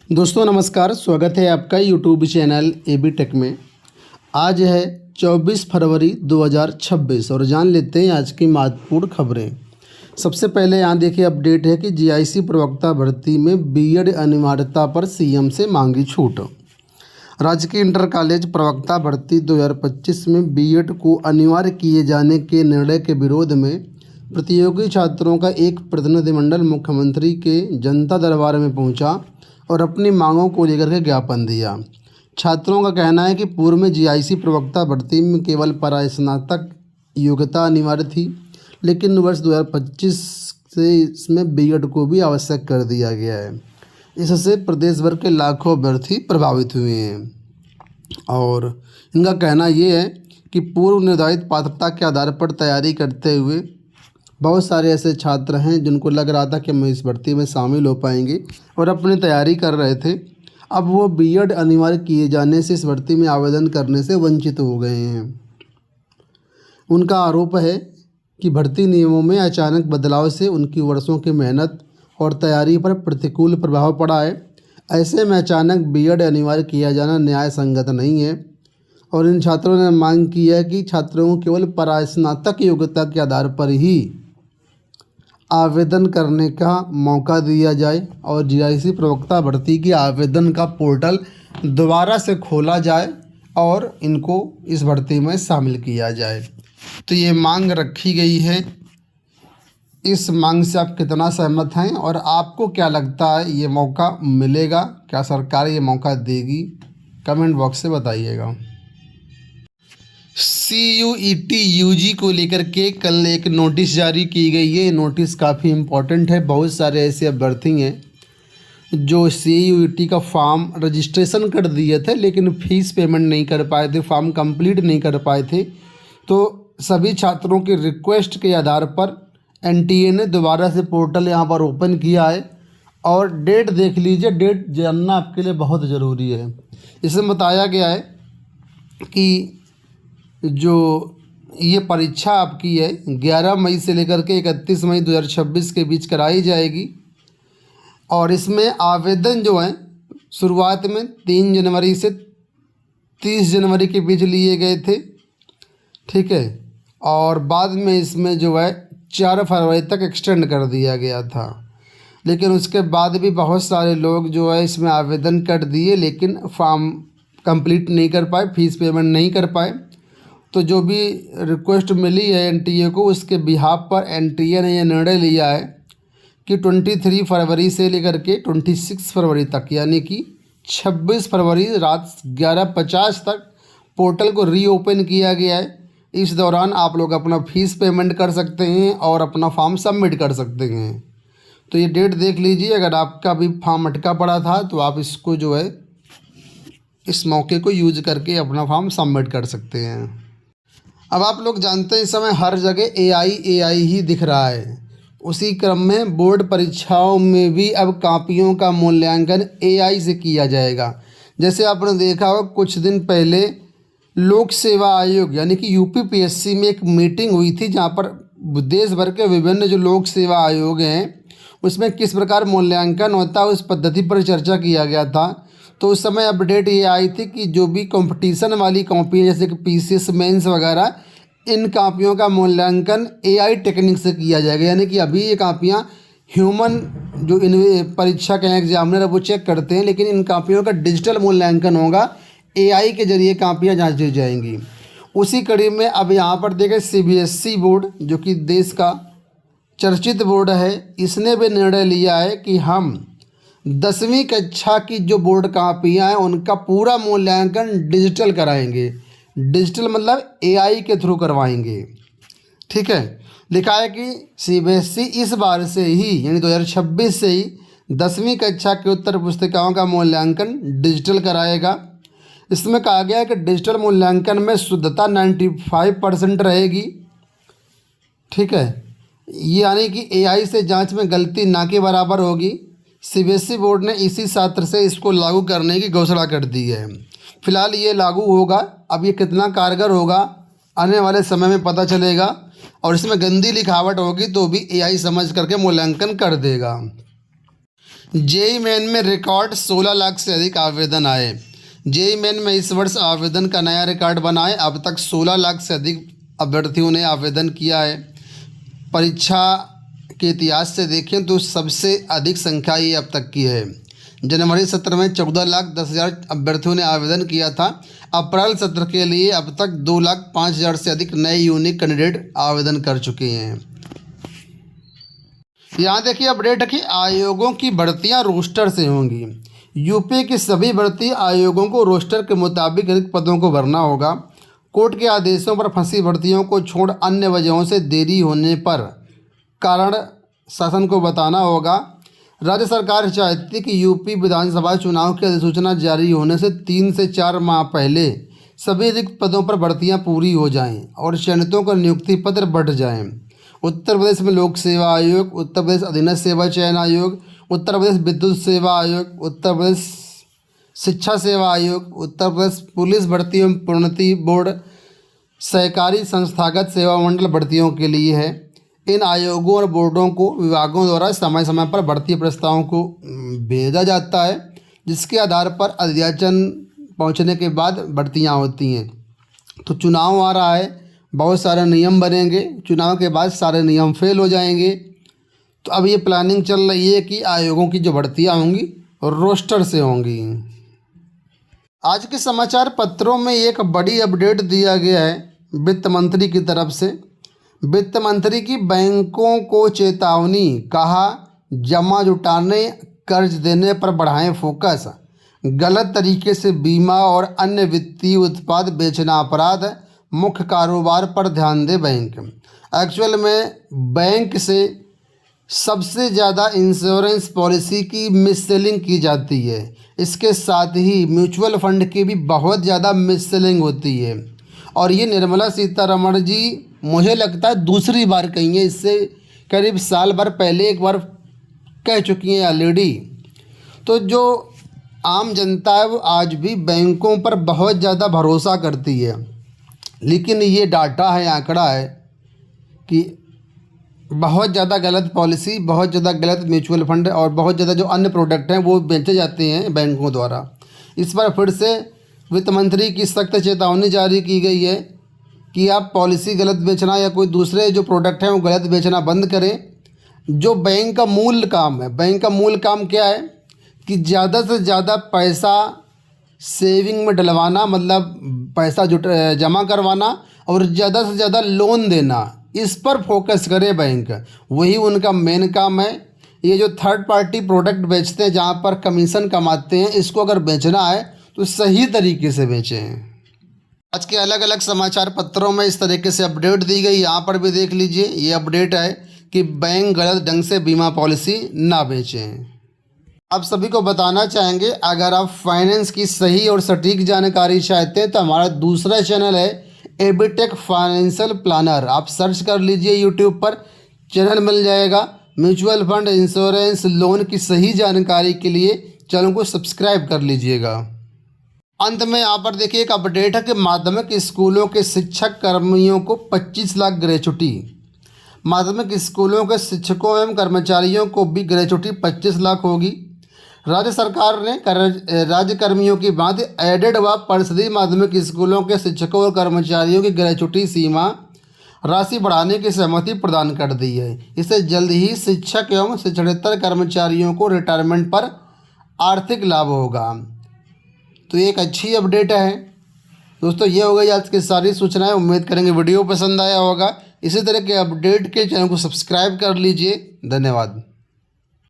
दोस्तों नमस्कार, स्वागत है आपका यूट्यूब चैनल एबी टेक में। आज है 24 फरवरी 2026 और जान लेते हैं आज की महत्वपूर्ण खबरें। सबसे पहले यहाँ देखिए अपडेट है कि जीआईसी प्रवक्ता भर्ती में बीएड अनिवार्यता पर सीएम से मांगी छूट। राजकीय इंटर कॉलेज प्रवक्ता भर्ती 2025 में बीएड को अनिवार्य किए जाने के निर्णय के विरोध में प्रतियोगी छात्रों का एक प्रतिनिधिमंडल मुख्यमंत्री के जनता दरबार में पहुंचा और अपनी मांगों को लेकर के ज्ञापन दिया। छात्रों का कहना है कि पूर्व में जीआईसी प्रवक्ता भर्ती में केवल परास्नातक योग्यता अनिवार्य थी, लेकिन वर्ष 2025 से इसमें बीएड को भी आवश्यक कर दिया गया है। इससे प्रदेश भर के लाखों अभ्यर्थी प्रभावित हुए हैं और इनका कहना ये है कि पूर्व निर्धारित पात्रता के आधार पर तैयारी करते हुए बहुत सारे ऐसे छात्र हैं जिनको लग रहा था कि हम इस भर्ती में शामिल हो पाएंगे और अपनी तैयारी कर रहे थे। अब वो बीएड अनिवार्य किए जाने से इस भर्ती में आवेदन करने से वंचित हो गए हैं। उनका आरोप है कि भर्ती नियमों में अचानक बदलाव से उनकी वर्षों की मेहनत और तैयारी पर प्रतिकूल प्रभाव पड़ा है। ऐसे में अचानक बीएड अनिवार्य किया जाना न्याय संगत नहीं है और इन छात्रों ने मांग की है कि छात्रों को केवल परास्नातक योग्यता के आधार पर ही आवेदन करने का मौका दिया जाए और जीआईसी प्रवक्ता भर्ती की आवेदन का पोर्टल दोबारा से खोला जाए और इनको इस भर्ती में शामिल किया जाए। तो ये मांग रखी गई है। इस मांग से आप कितना सहमत हैं और आपको क्या लगता है ये मौका मिलेगा? क्या सरकार ये मौका देगी? कमेंट बॉक्स से बताइएगा। CUET यूजी को लेकर के कल एक नोटिस जारी की गई है। नोटिस काफ़ी इम्पोर्टेंट है। बहुत सारे ऐसे अभ्यर्थी हैं जो CUET का फॉर्म रजिस्ट्रेशन कर दिए थे लेकिन फ़ीस पेमेंट नहीं कर पाए थे, फॉर्म कंप्लीट नहीं कर पाए थे। तो सभी छात्रों की रिक्वेस्ट के आधार पर NTA ने दोबारा से पोर्टल यहाँ पर ओपन किया है और डेट देख लीजिए। डेट जानना आपके लिए बहुत ज़रूरी है। इसमें बताया गया है कि जो ये परीक्षा आपकी है 11 मई से लेकर के 31 मई 2026 के बीच कराई जाएगी और इसमें आवेदन जो है शुरुआत में 3 जनवरी से 30 जनवरी के बीच लिए गए थे, ठीक है, और बाद में इसमें जो है 4 फरवरी तक एक्सटेंड कर दिया गया था। लेकिन उसके बाद भी बहुत सारे लोग जो है इसमें आवेदन कर दिए लेकिन फॉर्म कंप्लीट नहीं कर पाए, फ़ीस पेमेंट नहीं कर पाए। तो जो भी रिक्वेस्ट मिली है NTA को, उसके बिहाफ पर NTA ने यह निर्णय लिया है कि 23 फरवरी से लेकर के 26 फरवरी तक यानी कि 26 फरवरी रात 11:50 तक पोर्टल को रीओपन किया गया है। इस दौरान आप लोग अपना फ़ीस पेमेंट कर सकते हैं और अपना फॉर्म सबमिट कर सकते हैं। तो ये डेट देख लीजिए। अगर आपका भी फॉर्म अटका पड़ा था तो आप इसको जो है इस मौके को यूज करके अपना फॉर्म सबमिट कर सकते हैं। अब आप लोग जानते हैं इस समय हर जगह AI ही दिख रहा है। उसी क्रम में बोर्ड परीक्षाओं में भी अब कॉपियों का मूल्यांकन AI से किया जाएगा। जैसे आपने देखा हो कुछ दिन पहले लोक सेवा आयोग यानी कि UPPSC में एक मीटिंग हुई थी जहां पर देश भर के विभिन्न जो लोक सेवा आयोग हैं उसमें किस प्रकार मूल्यांकन होता है उस पद्धति पर चर्चा किया गया था। तो उस समय अपडेट ये आई थी कि जो भी कंपटीशन वाली कॉपियाँ जैसे कि PCS मेंस वगैरह, इन कापियों का मूल्यांकन AI टेक्निक से किया जाएगा। यानी कि अभी ये कापियाँ ह्यूमन जो इन परीक्षा के एग्जामिनर है वो चेक करते हैं, लेकिन इन कापियों का डिजिटल मूल्यांकन होगा, AI के जरिए कापियाँ जाँची जाएंगी। उसी कड़ी में अब यहाँ पर देखें CBSE बोर्ड जो कि देश का चर्चित बोर्ड है, इसने भी निर्णय लिया है कि हम 10वीं कक्षा की जो बोर्ड कापियाँ हैं उनका पूरा मूल्यांकन डिजिटल कराएंगे। डिजिटल मतलब AI के थ्रू करवाएंगे, ठीक है। लिखा है कि CBSE इस बार से ही यानी 2026 से ही 10वीं कक्षा की उत्तर पुस्तिकाओं का मूल्यांकन डिजिटल कराएगा। इसमें कहा गया है कि डिजिटल मूल्यांकन में शुद्धता 95% रहेगी, ठीक है। यानी कि AI से जांच में गलती ना के बराबर होगी। CBSE बोर्ड ने इसी सत्र से इसको लागू करने की घोषणा कर दी है। फिलहाल ये लागू होगा। अब ये कितना कारगर होगा आने वाले समय में पता चलेगा और इसमें गंदी लिखावट होगी तो भी AI समझ करके मूल्यांकन कर देगा। जेईई मेन में रिकॉर्ड 16 लाख से अधिक आवेदन आए। जेईई मेन में इस वर्ष आवेदन का नया रिकॉर्ड बना है। अब तक 16 लाख से अधिक अभ्यर्थियों ने आवेदन किया है। परीक्षा के इतिहास से देखें तो सबसे अधिक संख्या ये अब तक की है। जनवरी सत्र में 14,10,000 अभ्यर्थियों ने आवेदन किया था। अप्रैल सत्र के लिए अब तक 2,05,000 से अधिक नए यूनिक कैंडिडेट आवेदन कर चुके हैं। यहाँ देखिए अपडेट है कि आयोगों की भर्तियाँ रोस्टर से होंगी। यूपी के सभी भर्ती आयोगों को रोस्टर के मुताबिक रिक्त पदों को भरना होगा। कोर्ट के आदेशों पर फंसी भर्तियों को छोड़ अन्य वजहों से देरी होने पर कारण शासन को बताना होगा। राज्य सरकार चाहती है कि यूपी विधानसभा चुनाव की अधिसूचना जारी होने से 3 से 4 माह पहले सभी रिक्त पदों पर भर्तियां पूरी हो जाएं और चयनितों का नियुक्ति पत्र बढ़ जाएं। उत्तर प्रदेश में लोक सेवा आयोग, उत्तर प्रदेश अधीनस्थ सेवा चयन आयोग, उत्तर प्रदेश विद्युत सेवा आयोग, उत्तर प्रदेश शिक्षा सेवा आयोग, उत्तर प्रदेश पुलिस भर्ती एवं प्रोन्नति बोर्ड सहकारी संस्थागत सेवा मंडल भर्तियों के लिए है। इन आयोगों और बोर्डों को विभागों द्वारा समय समय पर भर्ती प्रस्तावों को भेजा जाता है, जिसके आधार पर अध्याचन पहुंचने के बाद भर्तियां होती हैं। तो चुनाव आ रहा है, बहुत सारे नियम बनेंगे, चुनाव के बाद सारे नियम फेल हो जाएंगे। तो अब ये प्लानिंग चल रही है कि आयोगों की जो भर्तियां होंगी रोस्टर से होंगी। आज के समाचार पत्रों में एक बड़ी अपडेट दिया गया है वित्त मंत्री की तरफ से। वित्त मंत्री की बैंकों को चेतावनी, कहा जमा जुटाने कर्ज देने पर बढ़ाएं फोकस, गलत तरीके से बीमा और अन्य वित्तीय उत्पाद बेचना अपराध, मुख्य कारोबार पर ध्यान दे बैंक। एक्चुअल में बैंक से सबसे ज़्यादा इंश्योरेंस पॉलिसी की मिस सेलिंग की जाती है। इसके साथ ही म्यूचुअल फंड की भी बहुत ज़्यादा मिस सेलिंग होती है। और ये निर्मला सीतारमण जी मुझे लगता है दूसरी बार कही है, इससे करीब साल भर पहले एक बार कह चुकी हैं ऑलरेडी। तो जो आम जनता है वो आज भी बैंकों पर बहुत ज़्यादा भरोसा करती है, लेकिन ये डाटा है, आंकड़ा है कि बहुत ज़्यादा गलत पॉलिसी, बहुत ज़्यादा गलत म्यूचुअल फंड और बहुत ज़्यादा जो अन्य प्रोडक्ट हैं वो बेचे जाते हैं बैंकों द्वारा। इस पर फिर से वित्त मंत्री की सख्त चेतावनी जारी की गई है कि आप पॉलिसी गलत बेचना या कोई दूसरे जो प्रोडक्ट हैं वो गलत बेचना बंद करें। जो बैंक का मूल काम है, बैंक का मूल काम क्या है कि ज़्यादा से ज़्यादा पैसा सेविंग में डलवाना, मतलब पैसा जमा करवाना और ज़्यादा से ज़्यादा लोन देना, इस पर फोकस करे बैंक। वही उनका मेन काम है। ये जो थर्ड पार्टी प्रोडक्ट बेचते हैं जहाँ पर कमीशन कमाते हैं, इसको अगर बेचना है तो सही तरीके से बेचें। आज के अलग अलग समाचार पत्रों में इस तरीके से अपडेट दी गई, यहाँ पर भी देख लीजिए। ये अपडेट है कि बैंक गलत ढंग से बीमा पॉलिसी ना बेचें। आप सभी को बताना चाहेंगे, अगर आप फाइनेंस की सही और सटीक जानकारी चाहते हैं तो हमारा दूसरा चैनल है एबीटेक फाइनेंशियल प्लानर। आप सर्च कर लीजिए यूट्यूब पर, चैनल मिल जाएगा। म्यूचुअल फंड, इंश्योरेंस, लोन की सही जानकारी के लिए चैनल को सब्सक्राइब कर लीजिएगा। अंत में यहाँ पर देखिए एक अपडेट है कि माध्यमिक स्कूलों के शिक्षक कर्मियों को 25 लाख ग्रेच्युटी। माध्यमिक स्कूलों के शिक्षकों एवं कर्मचारियों को भी ग्रेच्युटी 25 लाख होगी। राज्य सरकार ने राज्य कर्मियों की भांति एडेड व परिषदीय माध्यमिक स्कूलों के शिक्षकों और कर्मचारियों की ग्रेच्युटी सीमा राशि बढ़ाने की सहमति प्रदान कर दी है। इससे जल्द ही शिक्षक एवं शिक्षणेतर कर्मचारियों को रिटायरमेंट पर आर्थिक लाभ होगा। तो एक अच्छी अपडेट है दोस्तों। ये हो गई आज की सारी सूचनाएं। उम्मीद करेंगे वीडियो पसंद आया होगा। इसी तरह के अपडेट के चैनल को सब्सक्राइब कर लीजिए। धन्यवाद।